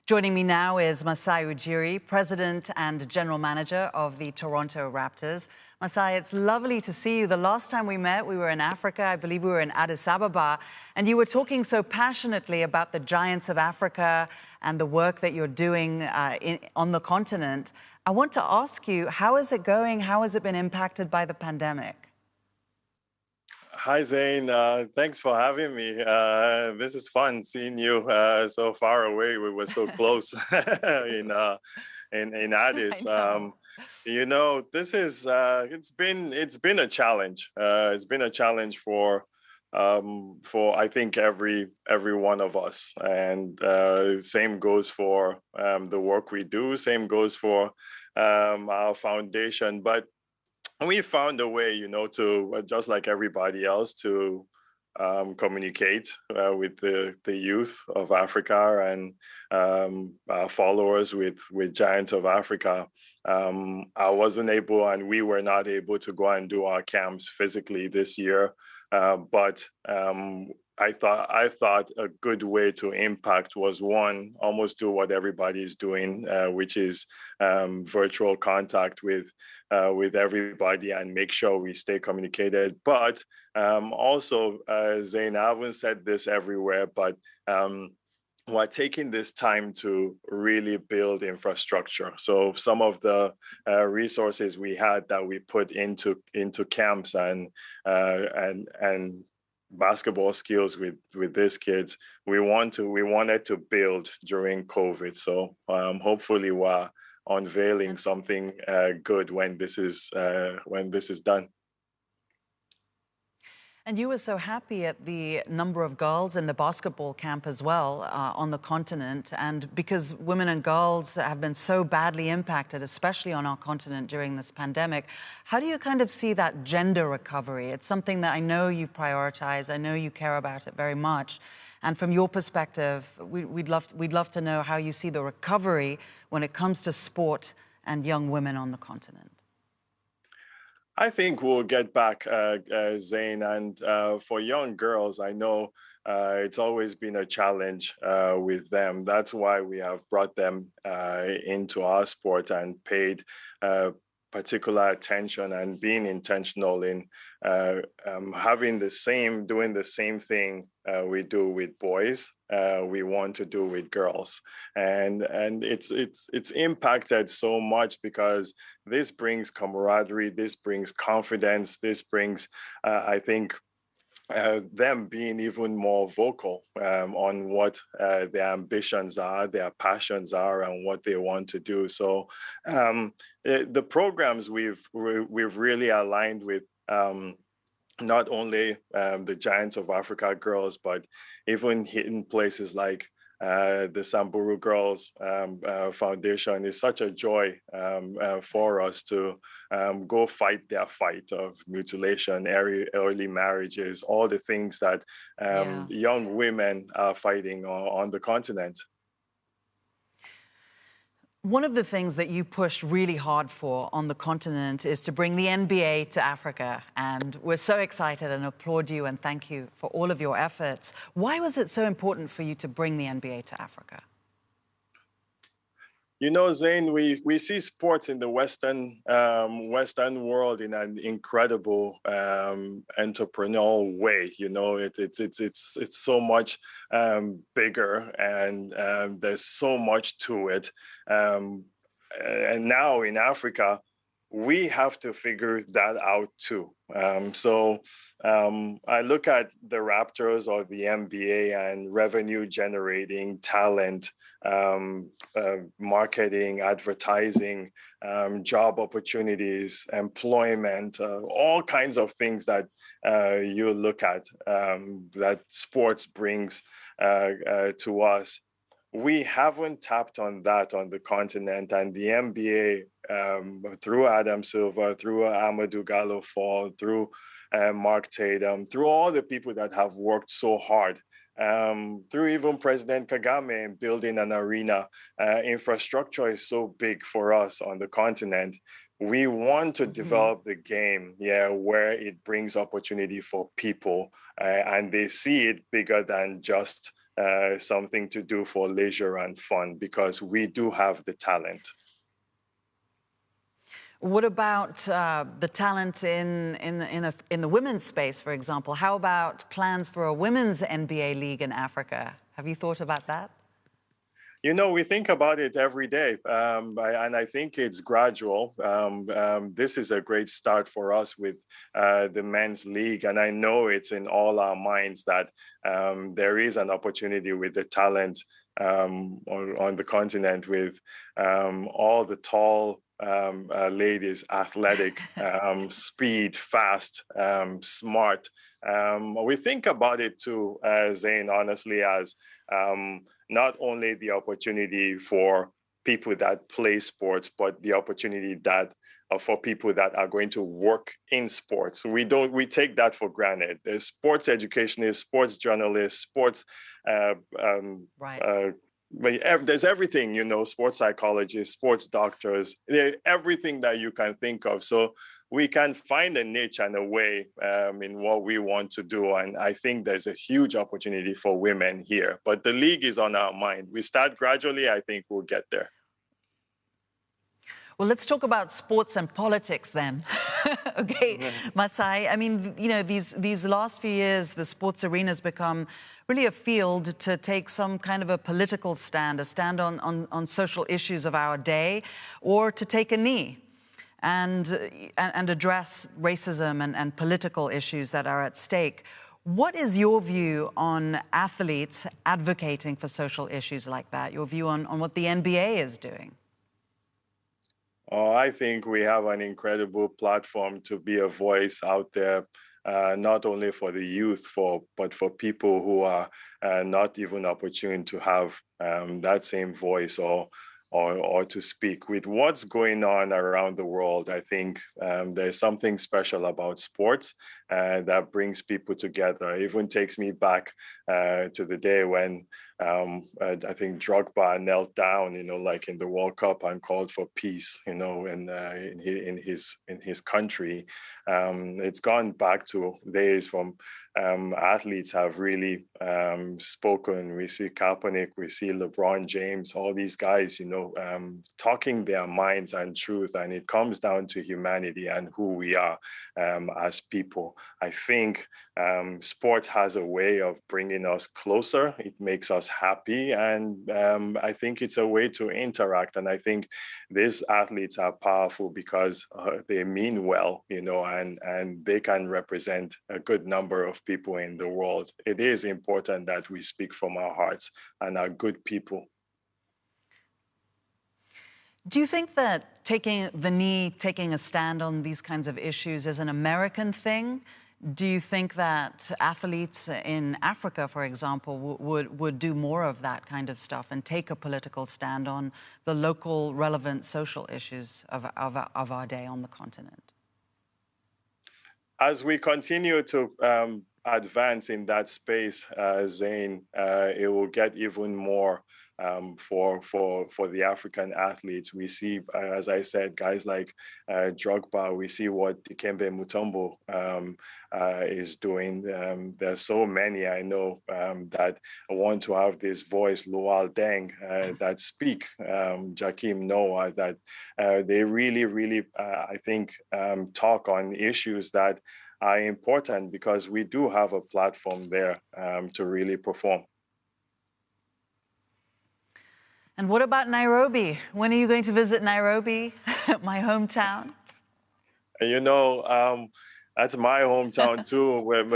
Joining me now is Masai Ujiri, President and General Manager of the Toronto Raptors. Masai, it's lovely to see you. The last time we met, we were in Africa. I believe we were in Addis Ababa, and you were talking so passionately about the giants of Africa and the work that you're doing on the continent. I want to ask you, how is it going? How has it been impacted by the pandemic? Hi, Zain. Thanks for having me. This is fun seeing you so far away. We were so close in Addis. This is it's been a challenge. It's been a challenge for I think every one of us. And same goes for the work we do. Same goes for our foundation. But we found a way, to just like everybody else, to communicate with the youth of Africa and our followers with Giants of Africa. I wasn't able, and we were not able to go and do our camps physically this year, but I thought a good way to impact was one, almost do what everybody is doing, which is virtual contact with everybody and make sure we stay communicated. But also, Zain, I haven't said this everywhere, but we're taking this time to really build infrastructure. So some of the resources we had that we put into camps and basketball skills with these kids, we wanted to build during COVID. So hopefully we're unveiling something good when this is done. And you were so happy at the number of girls in the basketball camp as well on the continent. And because women and girls have been so badly impacted, especially on our continent during this pandemic, how do you kind of see that gender recovery? It's something that I know you've prioritized. I know you care about it very much. And from your perspective, we'd love to know how you see the recovery when it comes to sport and young women on the continent. I think we'll get back, Zain, and for young girls, I know it's always been a challenge with them. That's why we have brought them into our sport and paid particular attention and being intentional in doing the same thing we do with boys. We want to do with girls, and it's impacted so much because this brings camaraderie, this brings confidence, this brings I think them being even more vocal on what their ambitions are, their passions are, and what they want to do. So the programs we've really aligned with not only the Giants of Africa girls, but even hitting places like the Samburu Girls Foundation is such a joy for us to go fight their fight of mutilation, early marriages, all the things that young women are fighting on the continent. One of the things that you pushed really hard for on the continent is to bring the NBA to Africa. And we're so excited and applaud you and thank you for all of your efforts. Why was it so important for you to bring the NBA to Africa? You know, Zain, we see sports in the Western world in an incredible entrepreneurial way. You know, it's so much bigger, and there's so much to it. And now in Africa, we have to figure that out too. I look at the Raptors or the NBA and revenue generating talent, marketing, advertising, job opportunities, employment, all kinds of things that you look at that sports brings to us. We haven't tapped on that on the continent, and the NBA, through Adam Silver, through Amadou Gallo-Fall, through Mark Tatum, through all the people that have worked so hard, through even President Kagame in building an arena. Infrastructure is so big for us on the continent. We want to develop the game, where it brings opportunity for people, and they see it bigger than just something to do for leisure and fun, because we do have the talent. What about the talent in the women's space, for example? How about plans for a women's NBA league in Africa? Have you thought about that? You know, we think about it every day, and I think it's gradual. This is a great start for us with the men's league, and I know it's in all our minds that there is an opportunity with the talent on the continent, with all the tall ladies, athletic, speed, fast, smart. We think about it too, Zain, honestly, as not only the opportunity for people that play sports, but the opportunity that for people that are going to work in sports. We take that for granted. There's sports educationists, sports journalists, sports right. There's everything, you know, sports psychologists, sports doctors, everything that you can think of. So we can find a niche and a way in what we want to do. And I think there's a huge opportunity for women here. But the league is on our mind. We start gradually. I think we'll get there. Well, let's talk about sports and politics then. Okay, Masai, I mean, you know, these last few years, the sports arena has become really a field to take some kind of a political stand, a stand on social issues of our day, or to take a knee and address racism and political issues that are at stake. What is your view on athletes advocating for social issues like that? Your view on what the NBA is doing? Oh, I think we have an incredible platform to be a voice out there, not only for the youth, but for people who are not even opportune to have that same voice or to speak. With what's going on around the world, I think there's something special about sports that brings people together. It even takes me back to the day when I think Drogba knelt down, you know, like in the World Cup, and called for peace, you know, in his country. It's gone back to days from athletes have really spoken. We see Kaepernick, we see LeBron James, all these guys, you know, talking their minds and truth. And it comes down to humanity and who we are as people. I think sport has a way of bringing us closer. It makes us happy. And I think it's a way to interact. And I think these athletes are powerful because they mean well, you know, and they can represent a good number of people in the world. It is important that we speak from our hearts and are good people. Do you think that taking the knee, taking a stand on these kinds of issues is an American thing? Do you think that athletes in Africa, for example, would do more of that kind of stuff and take a political stand on the local relevant social issues of our day on the continent? As we continue to advance in that space, Zain, it will get even more for the African athletes. We see, as I said, guys like Drogba. We see what Dikembe Mutombo is doing. There's so many I know that want to have this voice, Lual Deng, that speak, Jakim Noah, that they really, I think, talk on issues that are important, because we do have a platform there to really perform. And what about Nairobi? When are you going to visit Nairobi, my hometown? You know, that's my hometown too, with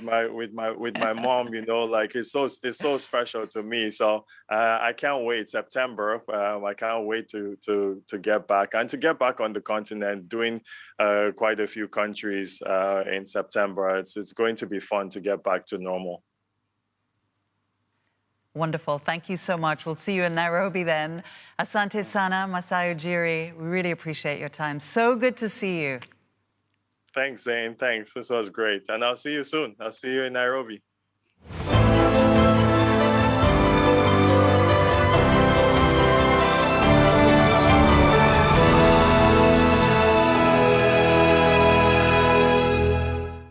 my mom. You know, like it's so special to me. So I can't wait. September. I can't wait to get back and to get back on the continent, doing quite a few countries in September. It's going to be fun to get back to normal. Wonderful. Thank you so much. We'll see you in Nairobi then. Asante sana, Masai Ujiri. We really appreciate your time. So good to see you. Thanks, Zain. Thanks. This was great. And I'll see you soon. I'll see you in Nairobi.